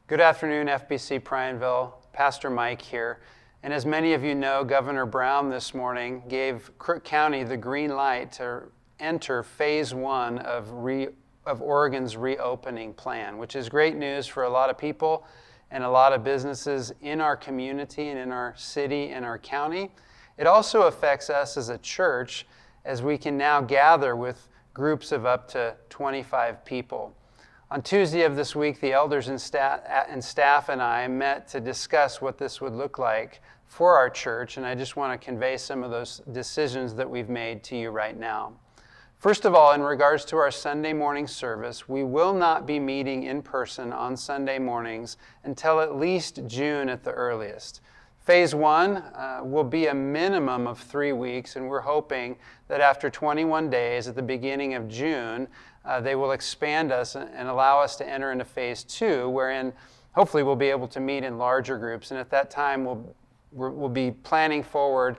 Good afternoon, FBC Prineville. Pastor Mike here. And as many of you know, Governor Brown this morning gave Crook County the green light to enter phase 1 of Oregon's reopening plan, which is great news for a lot of people and a lot of businesses in our community and in our city and our county. It also affects us as a church, as we can now gather with groups of up to 25 people. On Tuesday of this week, the elders and staff and I met to discuss what this would look like for our church, and I just want to convey some of those decisions that we've made to you right now. First of all, in regards to our Sunday morning service, we will not be meeting in person on Sunday mornings until at least June at the earliest. Phase 1 will be a minimum of 3 weeks, and we're hoping that after 21 days at the beginning of June, they will expand us and allow us to enter into phase 2, wherein hopefully we'll be able to meet in larger groups. And at that time, we'll be planning forward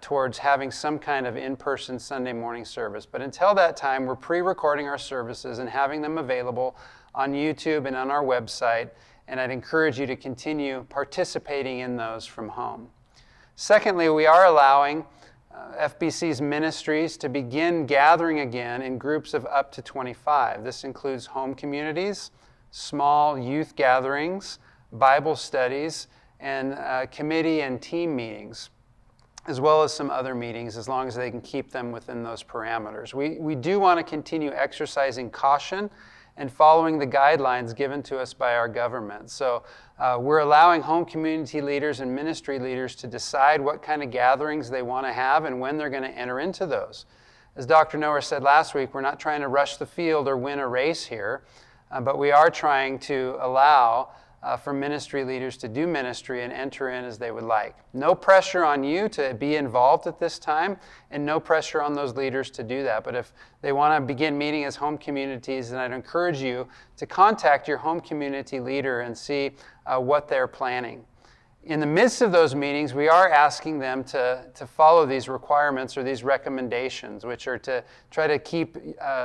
towards having some kind of in-person Sunday morning service. But until that time, we're pre-recording our services and having them available on YouTube and on our website. And I'd encourage you to continue participating in those from home. Secondly, we are allowing FBC's ministries to begin gathering again in groups of up to 25. This includes home communities, small youth gatherings, Bible studies, and committee and team meetings, as well as some other meetings, as long as they can keep them within those parameters. We do want to continue exercising caution and following the guidelines given to us by our government. So we're allowing home community leaders and ministry leaders to decide what kind of gatherings they want to have and when they're going to enter into those. As Dr. Noer said last week, we're not trying to rush the field or win a race here, but we are trying to allow for ministry leaders to do ministry and enter in as they would like. No pressure on you to be involved at this time, and no pressure on those leaders to do that. But if they want to begin meeting as home communities, then I'd encourage you to contact your home community leader and see what they're planning. In the midst of those meetings, we are asking them to follow these requirements or these recommendations, which are to try to keep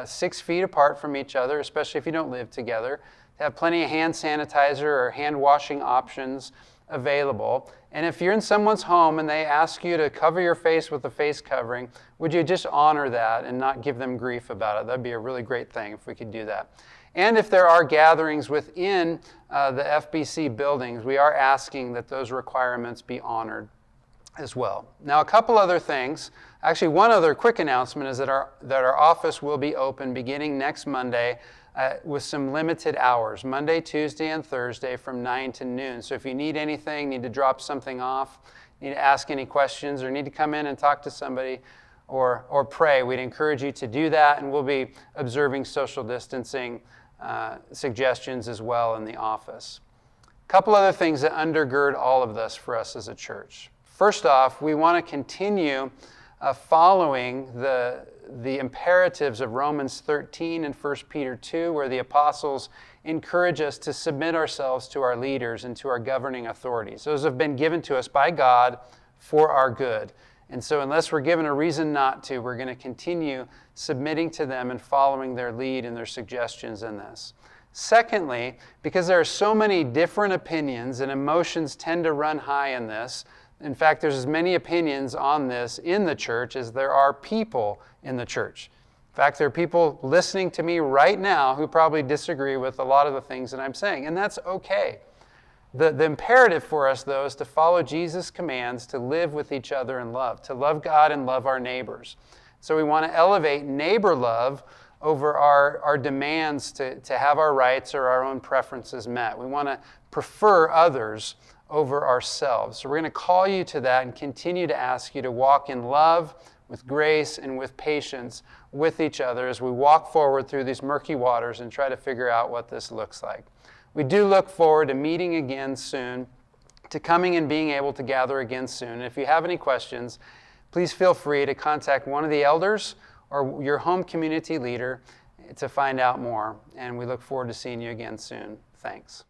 6 feet apart from each other, especially if you don't live together. Have plenty of hand sanitizer or hand washing options available. And if you're in someone's home and they ask you to cover your face with a face covering, would you just honor that and not give them grief about it? That'd be a really great thing if we could do that. And if there are gatherings within the FBC buildings, we are asking that those requirements be honored as well. Now, a couple other things. Actually, one other quick announcement is that our office will be open beginning next Monday with some limited hours, Monday, Tuesday, and Thursday from 9 to noon. So if you need anything, need to drop something off, need to ask any questions, or need to come in and talk to somebody or pray, we'd encourage you to do that, and we'll be observing social distancing suggestions as well in the office. A couple other things that undergird all of this for us as a church. First off, we want to continue following the imperatives of Romans 13 and 1 Peter 2, where the apostles encourage us to submit ourselves to our leaders and to our governing authorities. Those have been given to us by God for our good. And so unless we're given a reason not to, we're going to continue submitting to them and following their lead and their suggestions in this. Secondly, because there are so many different opinions and emotions tend to run high in this, in fact, there's as many opinions on this in the church as there are people in the church. In fact, there are people listening to me right now who probably disagree with a lot of the things that I'm saying, and that's okay. The imperative for us, though, is to follow Jesus' commands to live with each other in love, to love God and love our neighbors. So we want to elevate neighbor love over our demands to have our rights or our own preferences met. We want to prefer others over ourselves. So we're going to call you to that and continue to ask you to walk in love, with grace, and with patience with each other as we walk forward through these murky waters and try to figure out what this looks like. We do look forward to meeting again soon, to coming and being able to gather again soon. And if you have any questions, please feel free to contact one of the elders or your home community leader to find out more. And we look forward to seeing you again soon. Thanks.